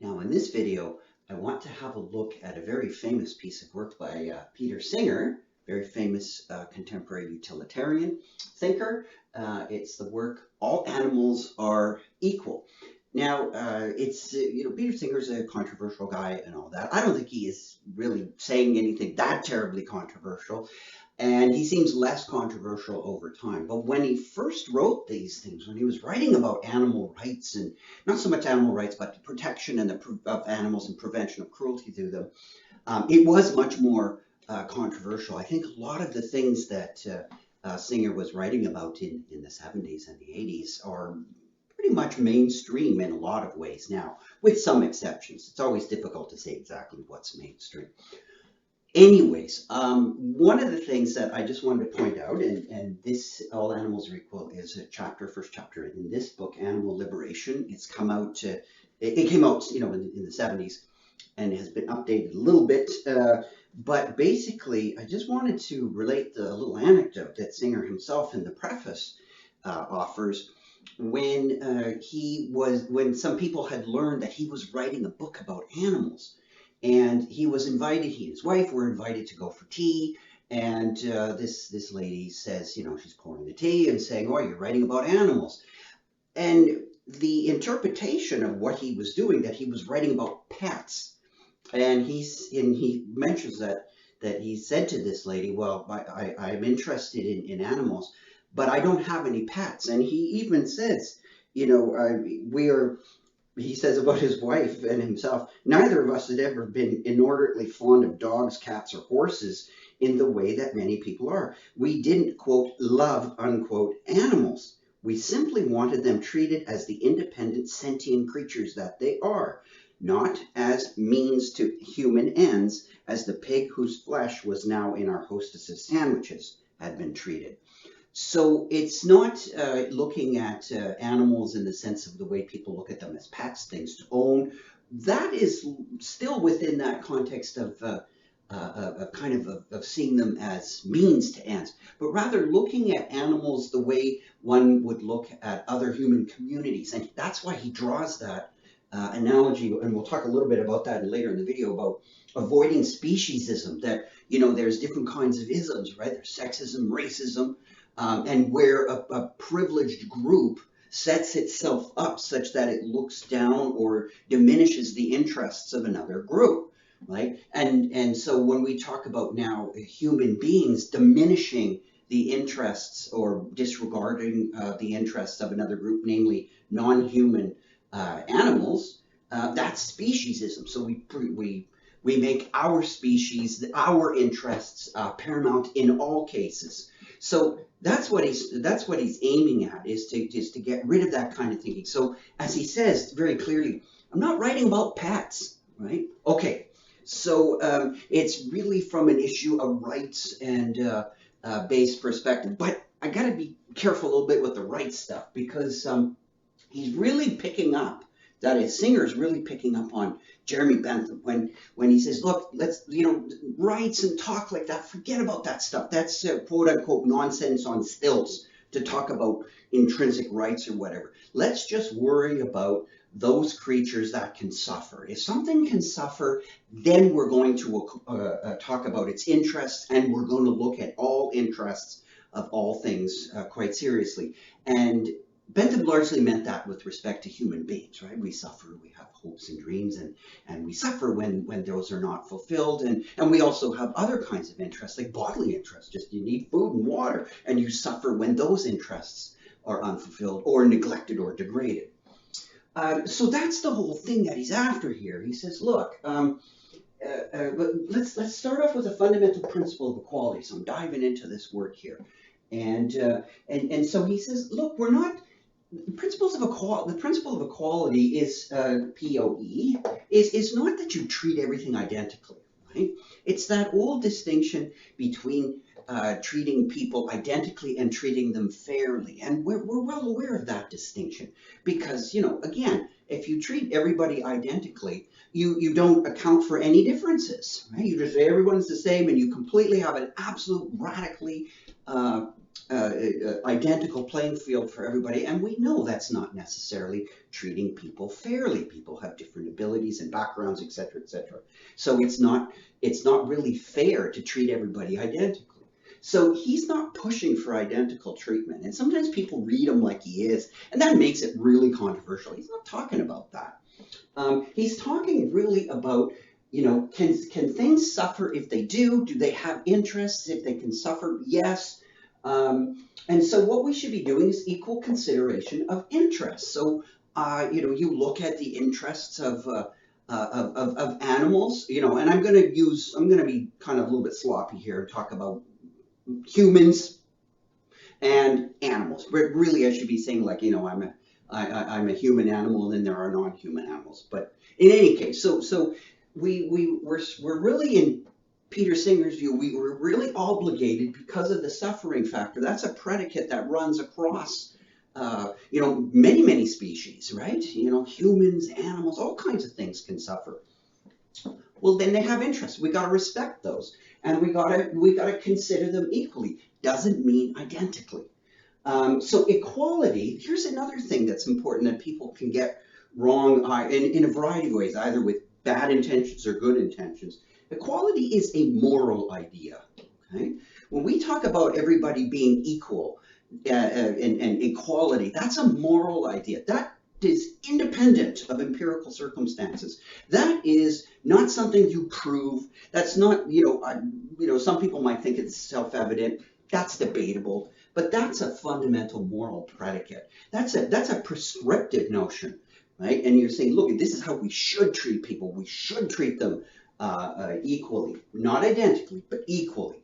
Now, in this video, I want to have a look at a very famous piece of work by Peter Singer, very famous contemporary utilitarian thinker. It's the work All Animals Are Equal. Now, Peter Singer's a controversial guy and all that. I don't think he is really saying anything that terribly controversial, and he seems less controversial over time. But when he first wrote these things, when he was writing about animal rights, and not so much animal rights, but the protection of animals and prevention of cruelty to them, it was much more controversial. I think a lot of the things that Singer was writing about in the 70s and the 80s are pretty much mainstream in a lot of ways now, with some exceptions. It's always difficult to say exactly what's mainstream. Anyways, one of the things that I just wanted to point out, and this All Animals Are Equal is a first chapter in this book, Animal Liberation. It's come out, it came out, in the 70s and has been updated a little bit. But basically, I just wanted to relate the little anecdote that Singer himself in the preface offers when some people had learned that he was writing a book about animals. And he and his wife were invited to go for tea. And this lady says, she's pouring the tea and saying, "Oh, you're writing about animals." And the interpretation of what he was doing, that he was writing about pets. And he mentions that he said to this lady, "Well, I'm interested in animals, but I don't have any pets." And he even says, he says about his wife and himself, "Neither of us had ever been inordinately fond of dogs, cats, or horses in the way that many people are. We didn't, quote, love, unquote, animals. We simply wanted them treated as the independent sentient creatures that they are, not as means to human ends, as the pig whose flesh was now in our hostess's sandwiches had been treated." So it's not looking at animals in the sense of the way people look at them as pets, things to own. That is still within that context of seeing them as means to ends, but rather looking at animals the way one would look at other human communities. And that's why he draws that analogy, and we'll talk a little bit about that later in the video, about avoiding speciesism, that, there's different kinds of isms, right? There's sexism, racism, and where a privileged group sets itself up such that it looks down or diminishes the interests of another group, right? And so when we talk about now human beings diminishing the interests or disregarding the interests of another group, namely non-human animals, that's speciesism. So we make our species, our interests paramount in all cases. So that's what he's aiming at, is to get rid of that kind of thinking. So as he says very clearly, I'm not writing about pets, right? Okay, so it's really from an issue of rights and based perspective. But I got to be careful a little bit with the rights stuff, because he's really picking up. That is, Singer's really picking up on Jeremy Bentham when he says, "Look, let's, rights and talk like that, forget about that stuff. That's quote unquote nonsense on stilts to talk about intrinsic rights or whatever. Let's just worry about those creatures that can suffer. If something can suffer, then we're going to talk about its interests, and we're going to look at all interests of all things quite seriously." And Bentham largely meant that with respect to human beings, right? We suffer, we have hopes and dreams, and we suffer when those are not fulfilled. And we also have other kinds of interests, like bodily interests. Just you need food and water, and you suffer when those interests are unfulfilled or neglected or degraded. So that's the whole thing that he's after here. He says, look, but let's start off with a fundamental principle of equality. So I'm diving into this work here. And so he says, look, we're not, the principle of equality is POE, is not that you treat everything identically, right? It's that old distinction between treating people identically and treating them fairly. And we're well aware of that distinction, because, again, if you treat everybody identically, you don't account for any differences, right? You just say everyone's the same, and you completely have an absolute radically identical playing field for everybody, and we know that's not necessarily treating people fairly. People have different abilities and backgrounds, et cetera, et cetera. So it's not really fair to treat everybody identically. So he's not pushing for identical treatment, and sometimes people read him like he is, and that makes it really controversial. He's not talking about that. He's talking really about, can things suffer if they do? Do they have interests if they can suffer? Yes. And so what we should be doing is equal consideration of interests. So, you look at the interests of animals, and I'm going to be kind of a little bit sloppy here and talk about humans and animals. But really, I should be saying like, I'm a human animal, and then there are non-human animals. But in any case, so we're really in Peter Singer's view. We were really obligated because of the suffering factor. That's a predicate that runs across, many species, right? Humans, animals, all kinds of things can suffer. Well, then they have interests. We got to respect those, and we gotta consider them equally. Doesn't mean identically. So equality, here's another thing that's important that people can get wrong in a variety of ways, either with bad intentions or good intentions. Equality is a moral idea. Okay? When we talk about everybody being equal and equality, that's a moral idea. That is independent of empirical circumstances. That is not something you prove. That's not, some people might think it's self-evident. That's debatable. But that's a fundamental moral predicate. That's a prescriptive notion, right? And you're saying, look, this is how we should treat people. We should treat them equally, not identically, but equally.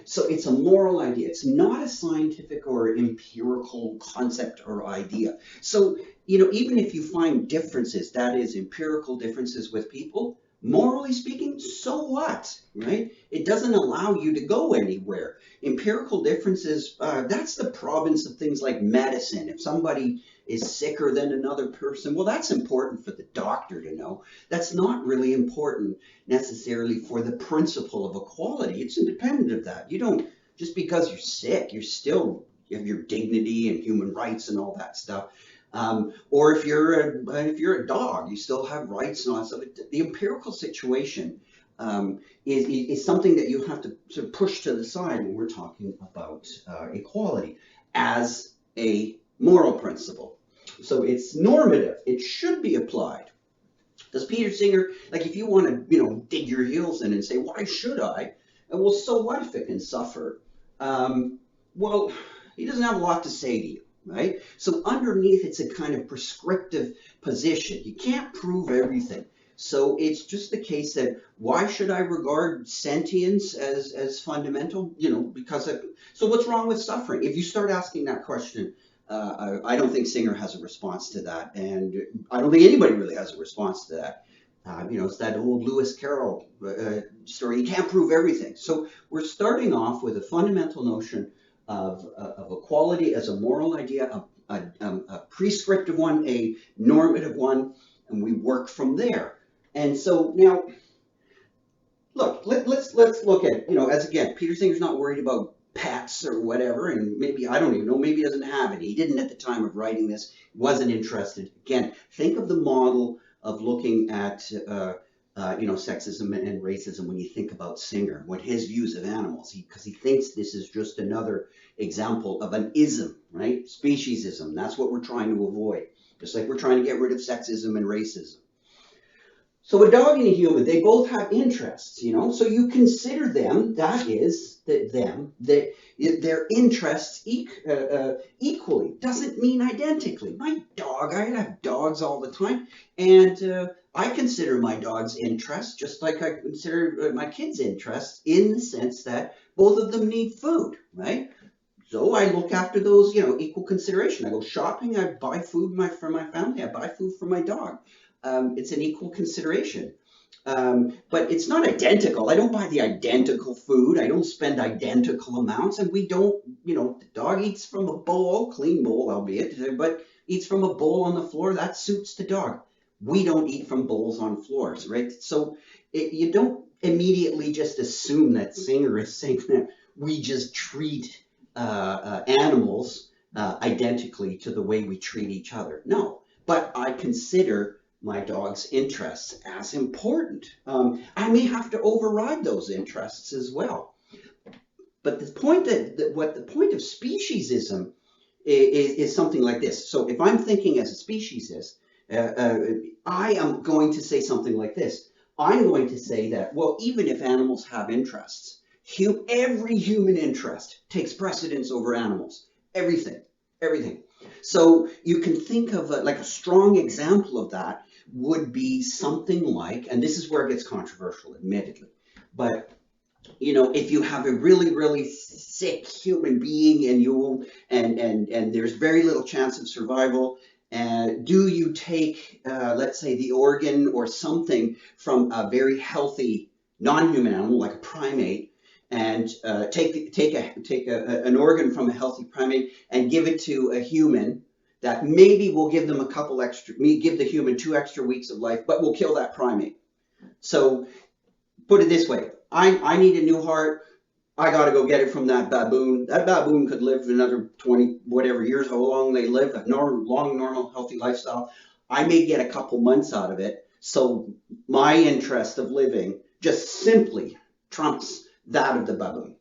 So it's a moral idea. It's not a scientific or empirical concept or idea. So, even if you find differences, that is empirical differences with people, morally speaking, so what, right? It doesn't allow you to go anywhere. Empirical differences, that's the province of things like medicine. If somebody is sicker than another person, well, that's important for the doctor to know. That's not really important necessarily for the principle of equality. It's independent of that. You don't, just because you're sick, you have your dignity and human rights and all that stuff. Or if you're a dog, you still have rights and all that stuff. The empirical situation is something that you have to sort of push to the side when we're talking about equality as a moral principle. So it's normative. It should be applied. Does Peter Singer, like if you want to, dig your heels in and say, why should I? Well, so what if it can suffer? Well, he doesn't have a lot to say to you. Right? So underneath, it's a kind of prescriptive position. You can't prove everything. So it's just the case that why should I regard sentience as fundamental? So what's wrong with suffering? If you start asking that question, I don't think Singer has a response to that, and I don't think anybody really has a response to that. It's that old Lewis Carroll story. You can't prove everything. So we're starting off with a fundamental notion of equality as a moral idea, a prescriptive one, a normative one, and we work from there. And so now, look, let's look at, as again, Peter Singer's not worried about pets or whatever, and maybe, I don't even know, maybe he doesn't have any. He didn't at the time of writing this, wasn't interested. Again, think of the model of looking at sexism and racism when you think about Singer, what his views of animals, because he thinks this is just another example of an ism, right? Speciesism. That's what we're trying to avoid. Just like we're trying to get rid of sexism and racism. So a dog and a human, they both have interests, so you consider them, that is, their interests equally. Doesn't mean identically. My dog, I have dogs all the time, and I consider my dog's interests just like I consider my kids' interests, in the sense that both of them need food, right? So I look after those, equal consideration. I go shopping, I buy food for my family, I buy food for my dog. It's an equal consideration. But it's not identical. I don't buy the identical food. I don't spend identical amounts. And we don't, the dog eats from a bowl, clean bowl, albeit, but eats from a bowl on the floor. That suits the dog. We don't eat from bowls on floors, right? So you don't immediately just assume that Singer is saying that we just treat animals identically to the way we treat each other. No, but I consider my dog's interests as important. I may have to override those interests as well. But the point what the point of speciesism is something like this. So if I'm thinking as a speciesist, I am going to say something like this. I'm going to say that, well, even if animals have interests, every human interest takes precedence over animals. Everything, everything. So you can think of like a strong example of that would be something like, and this is where it gets controversial, admittedly, but if you have a really, really sick human being and there's very little chance of survival, do you take, let's say, the organ or something from a very healthy non-human animal like a primate, and an organ from a healthy primate and give it to a human that maybe will give them give the human 2 extra weeks of life, but will kill that primate. So put it this way, I need a new heart. I got to go get it from that baboon. That baboon could live another 20 whatever years, how long they live, a long, normal, healthy lifestyle. I may get a couple months out of it. So my interest of living just simply trumps that of the baboon.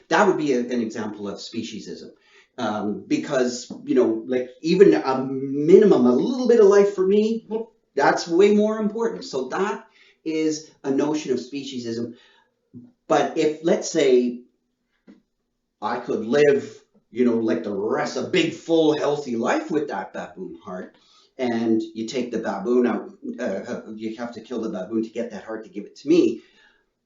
That would be an example of speciesism. Because, like even a minimum, a little bit of life for me, that's way more important. So that is a notion of speciesism. But if, let's say, I could live, like the rest, a big, full, healthy life with that baboon heart, and you take the baboon out, you have to kill the baboon to get that heart to give it to me,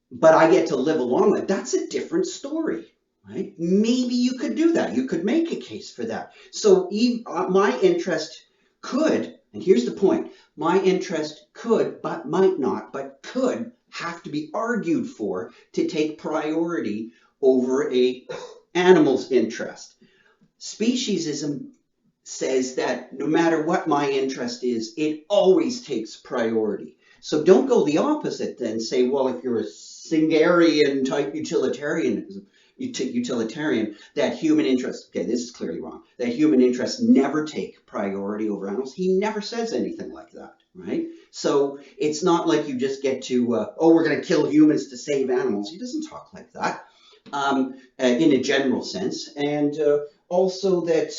but I get to live along with it, that's a different story, right? Maybe you could do that. You could make a case for that. So my interest could, and here's the point, my interest could, but might not, but could have to be argued for to take priority over a animal's interest. Speciesism says that no matter what my interest is, it always takes priority. So don't go the opposite then. Say, well, if you're a Singerian type utilitarian, that human interests, okay, this is clearly wrong, that human interests never take priority over animals. He never says anything like that, right? So it's not like you just get to, we're going to kill humans to save animals. He doesn't talk like that in a general sense. And also that,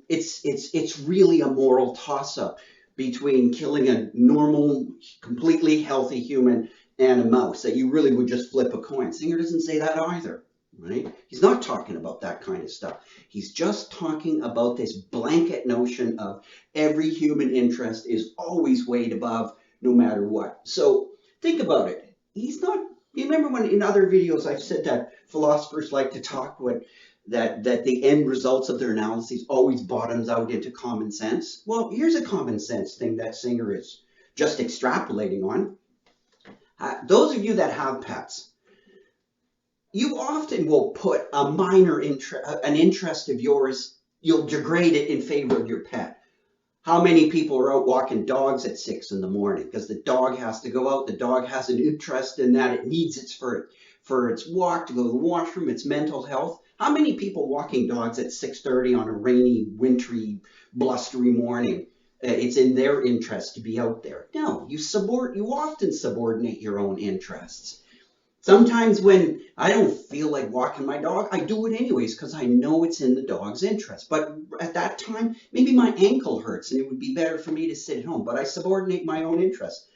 it's really a moral toss-up between killing a normal, completely healthy human and a mouse, that you really would just flip a coin. Singer doesn't say that either, right? He's not talking about that kind of stuff. He's just talking about this blanket notion of every human interest is always weighed above no matter what. So think about it. He's not, you remember when in other videos I've said that philosophers like to talk that the end results of their analyses always bottoms out into common sense? Well, here's a common sense thing that Singer is just extrapolating on. Those of you that have pets, you often will put a minor an interest of yours, you'll degrade it in favor of your pet. How many people are out walking dogs at 6 in the morning because the dog has to go out, the dog has an interest in that, it needs it for its walk, to go to the washroom, its mental health. How many people walking dogs at 6:30 on a rainy, wintry, blustery morning? It's in their interest to be out there. No, you often subordinate your own interests. Sometimes when I don't feel like walking my dog, I do it anyways because I know it's in the dog's interest. But at that time, maybe my ankle hurts and it would be better for me to sit at home, but I subordinate my own interest.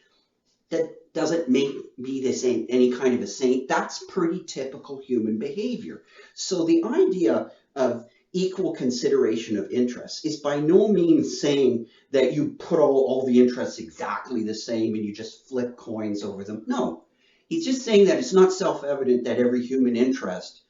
That doesn't make me any kind of a saint. That's pretty typical human behavior. So the idea of equal consideration of interests is by no means saying that you put all the interests exactly the same and you just flip coins over them. No. He's just saying that it's not self-evident that every human interest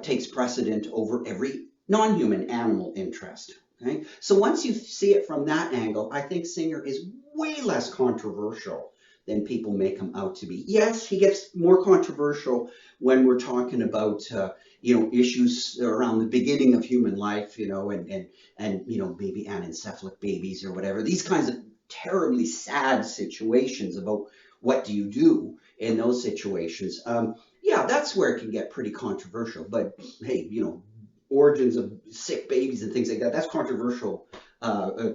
takes precedent over every non-human animal interest. Okay? So once you see it from that angle, I think Singer is way less controversial than people make him out to be. Yes, he gets more controversial when we're talking about issues around the beginning of human life, and maybe anencephalic babies or whatever. These kinds of terribly sad situations about what do you do in those situations. Yeah, that's where it can get pretty controversial. But hey, origins of sick babies and things like that, that's controversial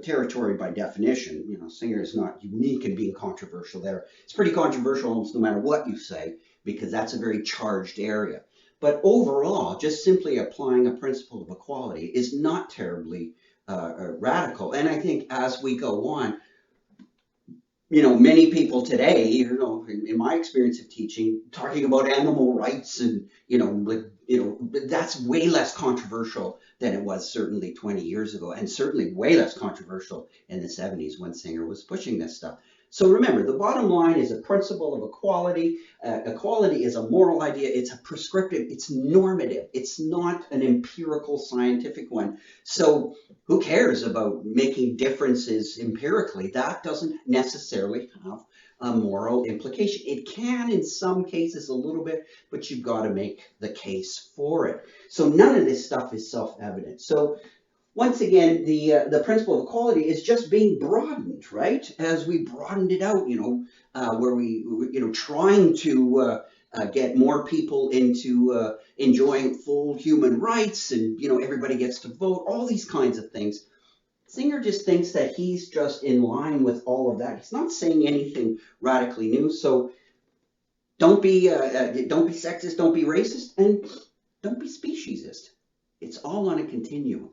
territory by definition. You know, Singer is not unique in being controversial there. It's pretty controversial almost no matter what you say, because that's a very charged area. But overall, just simply applying a principle of equality is not terribly radical. And I think as we go on, you know, many people today, you know, in my experience of teaching, talking about animal rights and, you know, like, you know, that's way less controversial than it was certainly 20 years ago, and certainly way less controversial in the 70s when Singer was pushing this stuff. So remember, the bottom line is a principle of equality. Equality is a moral idea. It's a prescriptive, it's normative. It's not an empirical scientific one. So who cares about making differences empirically? That doesn't necessarily have a moral implication. It can in some cases a little bit, but you've got to make the case for it. So none of this stuff is self-evident. So once again, the principle of equality is just being broadened, right? As we broadened it out, you know, where you know, trying to get more people into enjoying full human rights, and you know, everybody gets to vote, all these kinds of things. Singer just thinks that he's just in line with all of that. He's not saying anything radically new. So don't be sexist, don't be racist, and don't be speciesist. It's all on a continuum.